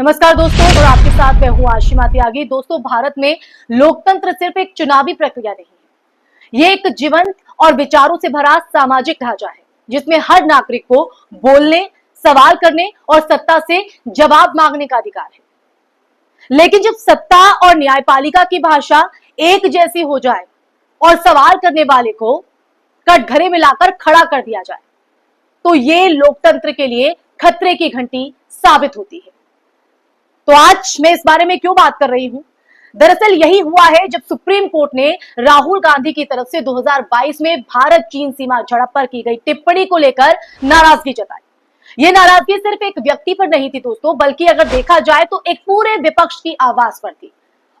नमस्कार दोस्तों, और आपके साथ मैं हूं आशिमा त्यागी। दोस्तों, भारत में लोकतंत्र सिर्फ एक चुनावी प्रक्रिया नहीं है, ये एक जीवंत और विचारों से भरा सामाजिक ढांचा है जिसमें हर नागरिक को बोलने, सवाल करने और सत्ता से जवाब मांगने का अधिकार है। लेकिन जब सत्ता और न्यायपालिका की भाषा एक जैसी हो जाए और सवाल करने वाले को कटघरे में लाकर खड़ा कर दिया जाए, तो ये लोकतंत्र के लिए खतरे की घंटी साबित होती है। तो आज मैं इस बारे में क्यों बात कर रही हूं? दरअसल यही हुआ है जब सुप्रीम कोर्ट ने राहुल गांधी की तरफ से 2022 में भारत चीन सीमा झड़प पर की गई टिप्पणी को लेकर नाराजगी जताई। ये नाराजगी सिर्फ एक व्यक्ति पर नहीं थी दोस्तों, बल्कि अगर देखा जाए तो एक पूरे विपक्ष की आवाज पर थी।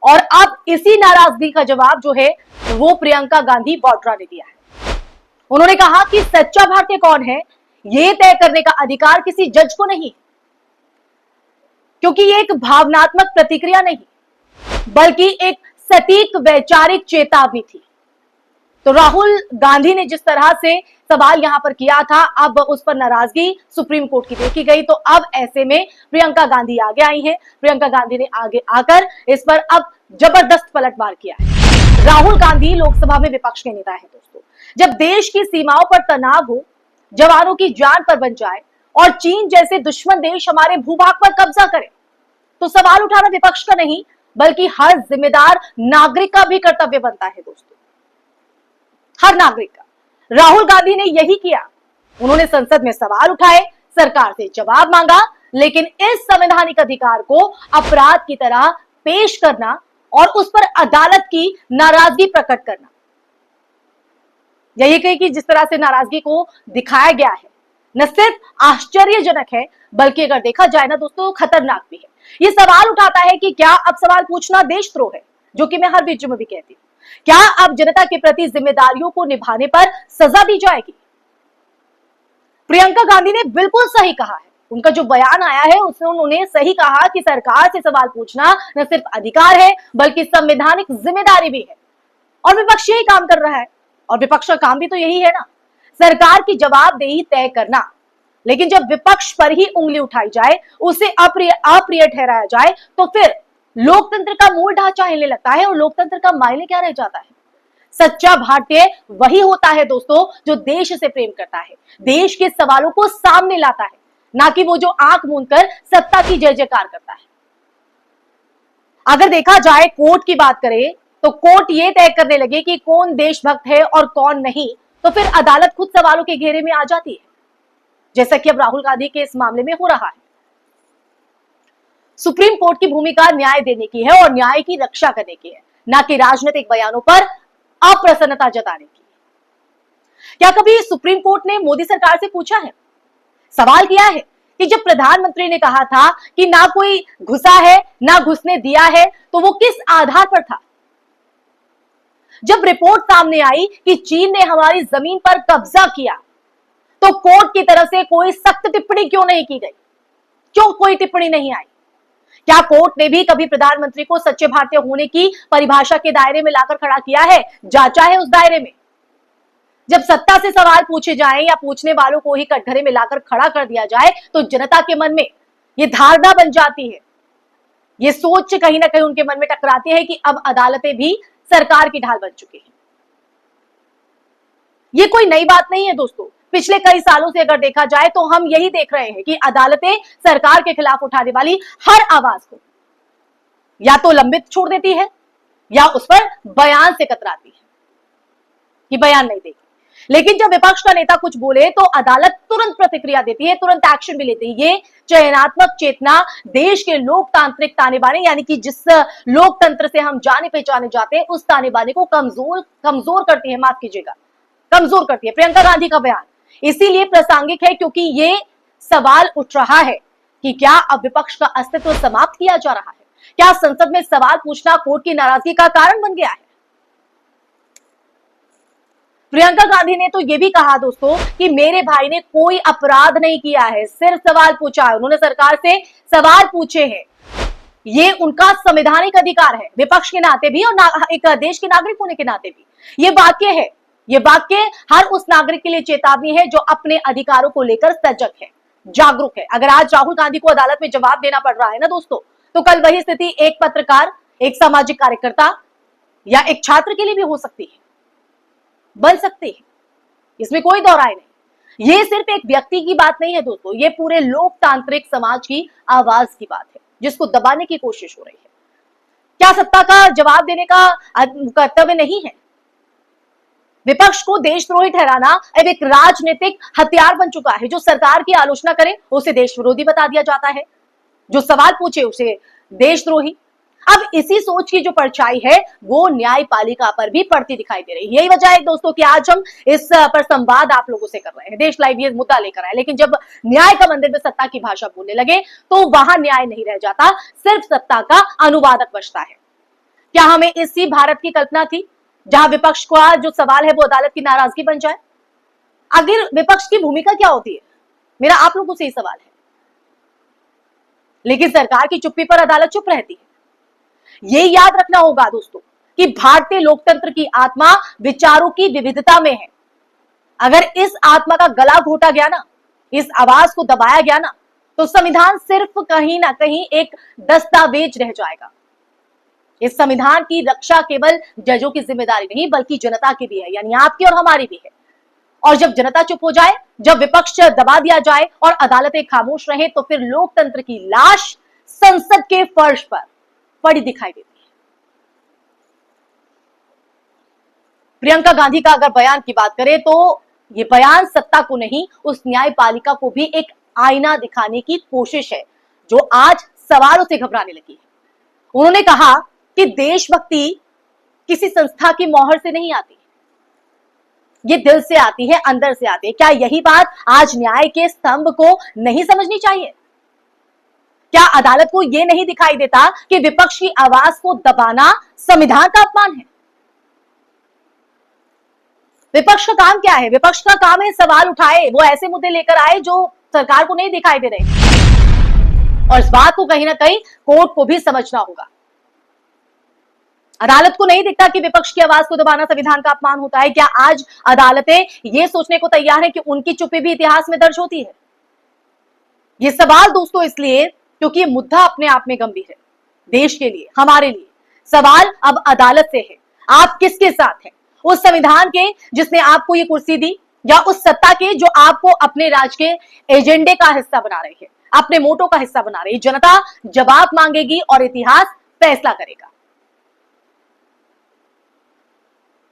और अब इसी नाराजगी का जवाब जो है वो प्रियंका गांधी वाड्रा ने दिया है। उन्होंने कहा कि सच्चा भारतीय कौन है ये तय करने का अधिकार किसी जज को नहीं, क्योंकि ये एक भावनात्मक प्रतिक्रिया नहीं बल्कि एक सटीक वैचारिक चेतावनी थी। तो राहुल गांधी ने जिस तरह से सवाल यहां पर किया था, अब उस पर नाराजगी सुप्रीम कोर्ट की देखी गई। तो अब ऐसे में प्रियंका गांधी आगे आई हैं। प्रियंका गांधी ने आगे आकर इस पर अब जबरदस्त पलटवार किया है। राहुल गांधी लोकसभा में विपक्ष के नेता है दोस्तों। जब देश की सीमाओं पर तनाव हो, जवानों की जान पर बन जाए और चीन जैसे दुश्मन देश हमारे भूभाग पर कब्जा करे, तो सवाल उठाना विपक्ष का नहीं बल्कि हर जिम्मेदार नागरिक का भी कर्तव्य बनता है दोस्तों, हर नागरिक का। राहुल गांधी ने यही किया। उन्होंने संसद में सवाल उठाए, सरकार से जवाब मांगा, लेकिन इस संवैधानिक अधिकार को अपराध की तरह पेश करना और उस पर अदालत की नाराजगी प्रकट करना, यही कही कि जिस तरह से नाराजगी को दिखाया गया है, न सिर्फ आश्चर्यजनक है बल्कि अगर देखा जाए ना दोस्तों, खतरनाक भी है। ये सवाल उठाता है कि क्या अब सवाल पूछना देशद्रोह है, जो कि मैं हर वीडियो में भी कहती हूं। क्या अब जनता के प्रति जिम्मेदारियों को निभाने पर सजा दी जाएगी? प्रियंका गांधी ने बिल्कुल सही कहा है। उनका जो बयान आया है उसमें उन्होंने सही कहा कि सरकार से सवाल पूछना न सिर्फ अधिकार है बल्कि संवैधानिक जिम्मेदारी भी है। और विपक्ष यही काम कर रहा है, और विपक्ष का काम भी तो यही है ना, सरकार की जवाबदेही तय करना। लेकिन जब विपक्ष पर ही उंगली उठाई जाए, उसे अप्रिय ठहराया जाए, तो फिर लोकतंत्र का मूल ढांचा हिलने लगता है और लोकतंत्र का मायने क्या रह जाता है। सच्चा भारतीय वही होता है दोस्तों जो देश से प्रेम करता है, देश के सवालों को सामने लाता है, ना कि वो जो आंख मूंदकर सत्ता की जय जयकार करता है। अगर देखा जाए, कोर्ट की बात करें तो कोर्ट ये तय करने लगे कि कौन देशभक्त है और कौन नहीं, तो फिर अदालत खुद सवालों के घेरे में आ जाती है, जैसा कि अब राहुल गांधी के इस मामले में हो रहा है। सुप्रीम कोर्ट की भूमिका न्याय देने की है और न्याय की रक्षा करने की है, ना कि राजनीतिक बयानों पर अप्रसन्नता जताने की। क्या कभी सुप्रीम कोर्ट ने मोदी सरकार से पूछा है, सवाल किया है कि जब प्रधानमंत्री ने कहा था कि ना कोई घुसा है ना घुसने दिया है, तो वो किस आधार पर था? जब रिपोर्ट सामने आई कि चीन ने हमारी जमीन पर कब्जा किया, तो कोर्ट की तरफ से कोई सख्त टिप्पणी क्यों नहीं की गई? क्यों कोई टिप्पणी नहीं आई? क्या कोर्ट ने भी कभी प्रधानमंत्री को सच्चे भारतीय होने की परिभाषा के दायरे में लाकर खड़ा किया है, जांचा है उस दायरे में? जब सत्ता से सवाल पूछे जाएं या पूछने वालों को ही कटघरे में लाकर खड़ा कर दिया जाए, तो जनता के मन में यह धारणा बन जाती है, ये सोच कहीं ना कहीं उनके मन में टकराती है कि अब अदालतें भी सरकार की ढाल बन चुकी है। ये कोई नई बात नहीं है दोस्तों। पिछले कई सालों से अगर देखा जाए तो हम यही देख रहे हैं कि अदालतें सरकार के खिलाफ उठाने वाली हर आवाज को या तो लंबित छोड़ देती है या उस पर बयान से कतराती है कि बयान नहीं देगी। लेकिन जब विपक्ष का नेता कुछ बोले तो अदालत तुरंत प्रतिक्रिया देती है, तुरंत एक्शन भी लेती है। ये चयनात्मक चेतना देश के लोकतांत्रिक ताने बाने, यानी कि जिस लोकतंत्र से हम जाने पहचाने जाते हैं, उस ताने बाने को कमजोर करती है, माफ कीजिएगा, कमजोर करती है। प्रियंका गांधी का बयान इसीलिए प्रासंगिक है क्योंकि ये सवाल उठ रहा है कि क्या अब विपक्ष का अस्तित्व समाप्त किया जा रहा है? क्या संसद में सवाल पूछना कोर्ट की नाराजगी का कारण बन गया है? प्रियंका गांधी ने तो यह भी कहा दोस्तों कि मेरे भाई ने कोई अपराध नहीं किया है, सिर्फ सवाल पूछा है। उन्होंने सरकार से सवाल पूछे हैं, ये उनका संवैधानिक अधिकार है, विपक्ष के नाते भी और एक देश के नागरिक होने के नाते भी। ये वाक्य है, ये वाक्य हर उस नागरिक के लिए चेतावनी है जो अपने अधिकारों को लेकर सजग है। जागरूक है। अगर आज राहुल गांधी को अदालत में जवाब देना पड़ रहा है ना दोस्तों, तो कल वही स्थिति एक पत्रकार, एक सामाजिक कार्यकर्ता या एक छात्र के लिए भी हो सकती है, बन सकती है। इसमें कोई दो राय नहीं। ये सिर्फ एक व्यक्ति की बात नहीं है दोस्तों, ये पूरे लोकतांत्रिक समाज की आवाज की बात है, जिसको दबाने की कोशिश हो रही है। क्या सत्ता का जवाब देने का कर्तव्य नहीं है? विपक्ष को देशद्रोही ठहराना अब एक राजनीतिक हथियार बन चुका है। जो सरकार की आलोचना करे उसे देश विरोधी बता दिया जाता है, जो सवाल पूछे उसे देशद्रोही। अब इसी सोच की जो परछाई है वो न्यायपालिका पर भी पड़ती दिखाई दे रही है। यही वजह है दोस्तों कि आज हम इस पर संवाद आप लोगों से कर रहे हैं। देश लाइव ये मुद्दा लेकर आए, लेकिन जब न्याय का मंदिर में सत्ता की भाषा बोलने लगे तो वहां न्याय नहीं रह जाता, सिर्फ सत्ता का अनुवादक बचता है। क्या हमें इसी भारत की कल्पना थी जहां विपक्ष का जो सवाल है वो अदालत की नाराजगी बन जाए? आखिर विपक्ष की भूमिका क्या होती है? मेरा आप लोगों से ही सवाल है। लेकिन सरकार की चुप्पी पर अदालत चुप रहती है। ये याद रखना होगा दोस्तों कि भारतीय लोकतंत्र की आत्मा विचारों की विविधता में है। अगर इस आत्मा का गला घोटा गया ना, इस आवाज को दबाया गया ना, तो संविधान सिर्फ कहीं ना कहीं एक दस्तावेज रह जाएगा। इस संविधान की रक्षा केवल जजों की जिम्मेदारी नहीं बल्कि जनता की भी है, यानी आपकी और हमारी भी है। और जब जनता चुप हो जाए, जब विपक्ष दबा दिया जाए और अदालतें खामोश रहे, तो फिर लोकतंत्र की लाश संसद के फर्श पर पड़ी दिखाई देती है। प्रियंका गांधी का अगर बयान की बात करें तो ये बयान सत्ता को नहीं, उस न्यायपालिका को भी एक आईना दिखाने की कोशिश है जो आज सवालों से घबराने लगी है। उन्होंने कहा कि देशभक्ति किसी संस्था की मोहर से नहीं आती, ये दिल से आती है, अंदर से आती है। क्या यही बात आज न्याय के स्तंभ को नहीं समझनी चाहिए? क्या अदालत को यह नहीं दिखाई देता कि विपक्ष की आवाज को दबाना संविधान का अपमान है? विपक्ष का काम क्या है? विपक्ष का काम है सवाल उठाए, वो ऐसे मुद्दे लेकर आए जो सरकार को नहीं दिखाई दे रहे। और इस बात को कहीं ना कहीं कोर्ट को भी समझना होगा। अदालत को नहीं दिखता कि विपक्ष की आवाज को दबाना संविधान का अपमान होता है। क्या आज अदालतें ये सोचने को तैयार है कि उनकी चुप्पी भी इतिहास में दर्ज होती है? ये सवाल दोस्तों इसलिए क्योंकि ये मुद्दा अपने आप में गंभीर है, देश के लिए, हमारे लिए। सवाल अब अदालत से है, आप किसके साथ हैं? उस संविधान के जिसने आपको ये कुर्सी दी, या उस सत्ता के जो आपको अपने राज के एजेंडे का हिस्सा बना रही है, अपने मोटो का हिस्सा बना रही है? जनता जवाब मांगेगी और इतिहास फैसला करेगा।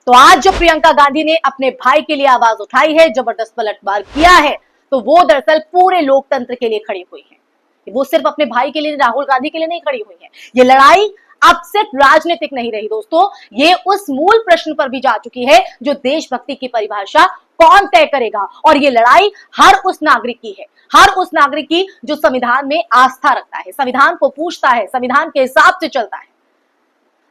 तो आज जब प्रियंका गांधी ने अपने भाई के लिए आवाज उठाई है, जबरदस्त पलटवार किया है, तो वो दरअसल पूरे लोकतंत्र के लिए खड़ी हुई है। वो सिर्फ अपने भाई के लिए, राहुल गांधी के लिए नहीं खड़ी हुई है। ये लड़ाई अब सिर्फ राजनीतिक नहीं रही दोस्तों, ये उस मूल प्रश्न पर भी जा चुकी है जो देशभक्ति की परिभाषा कौन तय करेगा। और ये लड़ाई हर उस नागरिक की है, हर उस नागरिक की जो संविधान में आस्था रखता है, संविधान को पूछता है, संविधान के हिसाब से चलता है।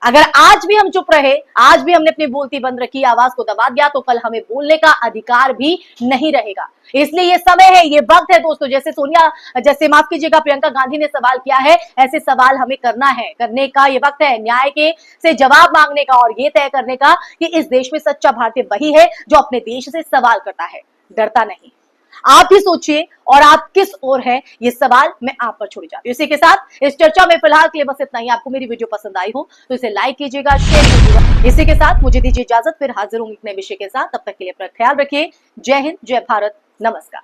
अगर आज भी हम चुप रहे, आज भी हमने अपनी बोलती बंद रखी, आवाज को दबा दिया, तो कल हमें बोलने का अधिकार भी नहीं रहेगा। इसलिए ये समय है, ये वक्त है दोस्तों, जैसे माफ कीजिएगा प्रियंका गांधी ने सवाल किया है, ऐसे सवाल हमें करने का ये वक्त है, न्याय के से जवाब मांगने का और ये तय करने का कि इस देश में सच्चा भारतीय वही है जो अपने देश से सवाल करता है, डरता नहीं। आप ही सोचिए और आप किस ओर हैं, ये सवाल मैं आप पर छोड़ी जाती हूँ। इसी के साथ इस चर्चा में फिलहाल के लिए बस इतना ही। आपको मेरी वीडियो पसंद आई हो तो इसे लाइक कीजिएगा, शेयर कीजिएगा। इसी के साथ मुझे दीजिए इजाजत, फिर हाजिर हूँ एक नए विषय के साथ। तब तक के लिए अपना ख्याल रखिए। जय हिंद, जय भारत, नमस्कार।